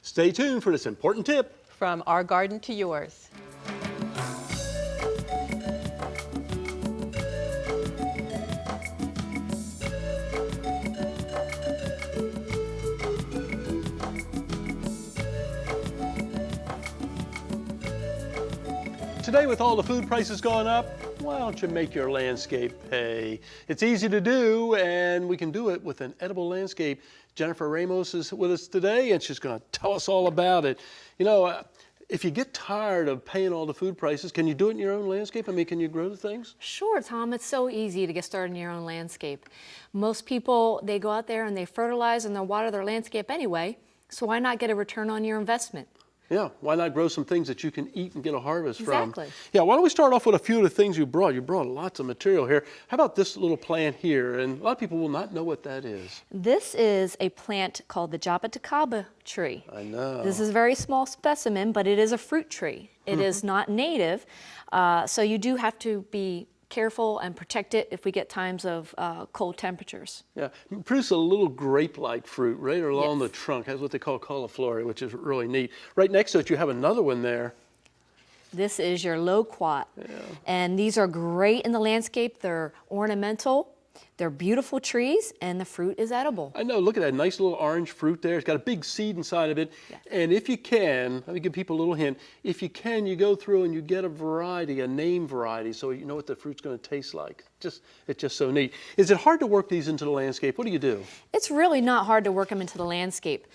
Stay tuned for this important tip. From our garden to yours. Today, with all the food prices going up, why don't you make your landscape pay? It's easy to do, and we can do it with an edible landscape. Jennifer Ramos is with us today, and she's going to tell us all about it. You know, if you get tired of paying all the food prices, can you do it in your own landscape? I mean, can you grow the things? Sure, Tom. It's so easy to get started in your own landscape. Most people, they go out there and they fertilize and they water their landscape anyway, so why not get a return on your investment? Yeah, why not grow some things that you can eat and get a harvest from? Exactly. Yeah, why don't we start off with a few of the things you brought? You brought lots of material here. How about this little plant here? And a lot of people will not know what that is. This is a plant called the Jaboticaba tree. I know. This is a very small specimen, but it is a fruit tree. It is not native, so you do have to be careful and protect it if we get times of cold temperatures. Yeah, it produces a little grape-like fruit right along Yes. the trunk. Has what they call cauliflower, which is really neat. Right next to it, you have another one there. This is your loquat, and these are great in the landscape. They're ornamental, they're beautiful trees, and the fruit is edible. I know, look at that nice little orange fruit there. It's got a big seed inside of it. Yes. And if you can, let me give people a little hint. If you can, you go through and you get a variety, a name variety, so you know what the fruit's going to taste like. It's just so neat. Is it hard to work these into the landscape? What do you do? It's really not hard to work them into the landscape.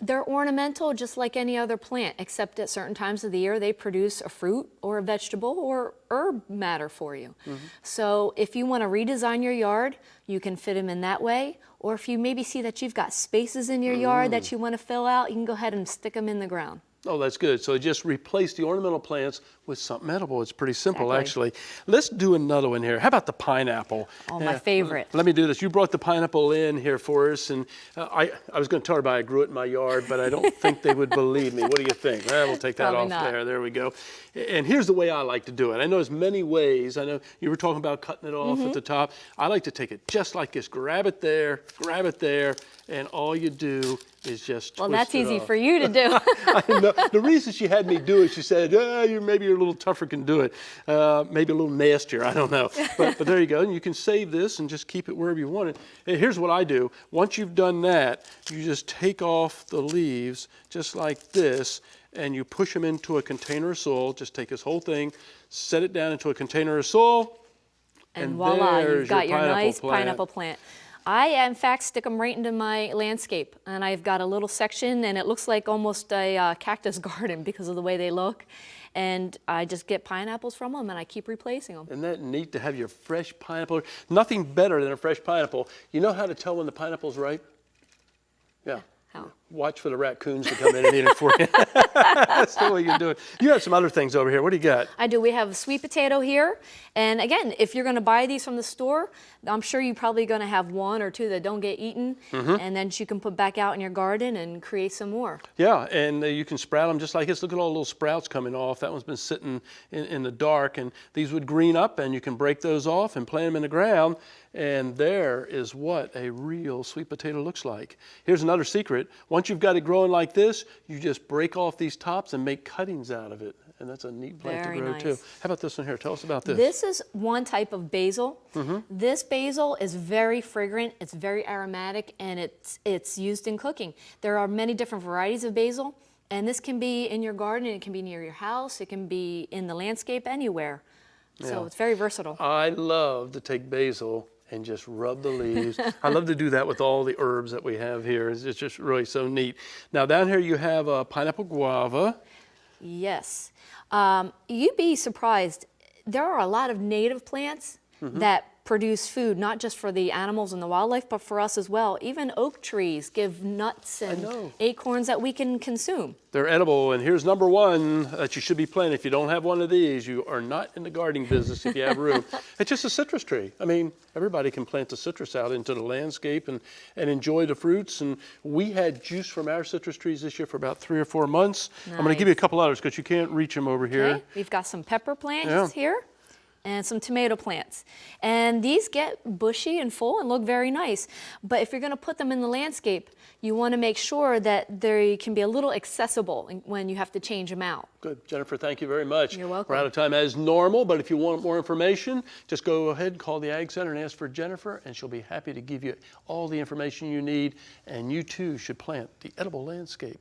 They're ornamental just like any other plant, except at certain times of the year they produce a fruit or a vegetable or herb matter for you. So if you want to redesign your yard, you can fit them in that way. Or if you maybe see that you've got spaces in your yard that you want to fill out, you can go ahead and stick them in the ground. Oh, that's good. So just replace the ornamental plants with something edible. It's pretty simple, Exactly. actually. Let's do another one here. How about the pineapple? Oh, my favorite. Let me do this. You brought the pineapple in here for us, and I was going to tell everybody I grew it in my yard, but I don't think they would believe me. What do you think? We'll take that Probably off not. there. There we go. And here's the way I like to do it. I know there's many ways. I know you were talking about cutting it off at the top. I like to take it just like this. Grab it there, and all you do is just Well, twist that's it easy off. for you to do. I know. The reason she had me do it, she said, maybe you're a little tougher can do it. Maybe a little nastier, I don't know. But there you go. And you can save this and just keep it wherever you want it. And here's what I do. Once you've done that, you just take off the leaves just like this, and you push them into a container of soil. Just take this whole thing, set it down into a container of soil, And voila, there's you've got your nice plant. pineapple plant. I, in fact, stick them right into my landscape. And I've got a little section, and it looks like almost a cactus garden because of the way they look. And I just get pineapples from them, and I keep replacing them. Isn't that neat to have your fresh pineapple? Nothing better than a fresh pineapple. You know how to tell when the pineapple's ripe? Yeah. How? Watch for the raccoons to come in and eat it for you. That's the way you do it. You have some other things over here. What do you got? I do. We have a sweet potato here. And again, if you're going to buy these from the store, I'm sure you're probably going to have one or two that don't get eaten. And then you can put back out in your garden and create some more. Yeah, and you can sprout them just like this. Look at all the little sprouts coming off. That one's been sitting in the dark, and these would green up, and you can break those off and plant them in the ground. And there is what a real sweet potato looks like. Here's another secret. Once you've got it growing like this, you just break off these tops and make cuttings out of it. And that's a neat plant Very to grow nice. too. How about this one here? Tell us about this. This is one type of basil. This basil is very fragrant, it's very aromatic, and it's used in cooking. There are many different varieties of basil, and this can be in your garden, it can be near your house, it can be in the landscape, anywhere. So it's very versatile. I love to take basil and just rub the leaves. I love to do that with all the herbs that we have here. It's just really so neat. Now down here you have a pineapple guava. Yes. You'd be surprised. There are a lot of native plants that produce food, not just for the animals and the wildlife, but for us as well. Even oak trees give nuts and acorns that we can consume. They're edible, and here's number one that you should be planting. If you don't have one of these, you are not in the gardening business if you have room. It's just a citrus tree. I mean, everybody can plant a citrus out into the landscape and enjoy the fruits. And we had juice from our citrus trees this year for about 3 or 4 months. I'm going to give you a couple others because you can't reach them over here. Okay. We've got some pepper plants here. and some tomato plants. And these get bushy and full and look very nice. But if you're going to put them in the landscape, you want to make sure that they can be a little accessible when you have to change them out. Good. Jennifer, thank you very much. You're welcome. We're out of time as normal, but if you want more information, just go ahead and call the Ag Center and ask for Jennifer, and she'll be happy to give you all the information you need. And you too should plant the edible landscape.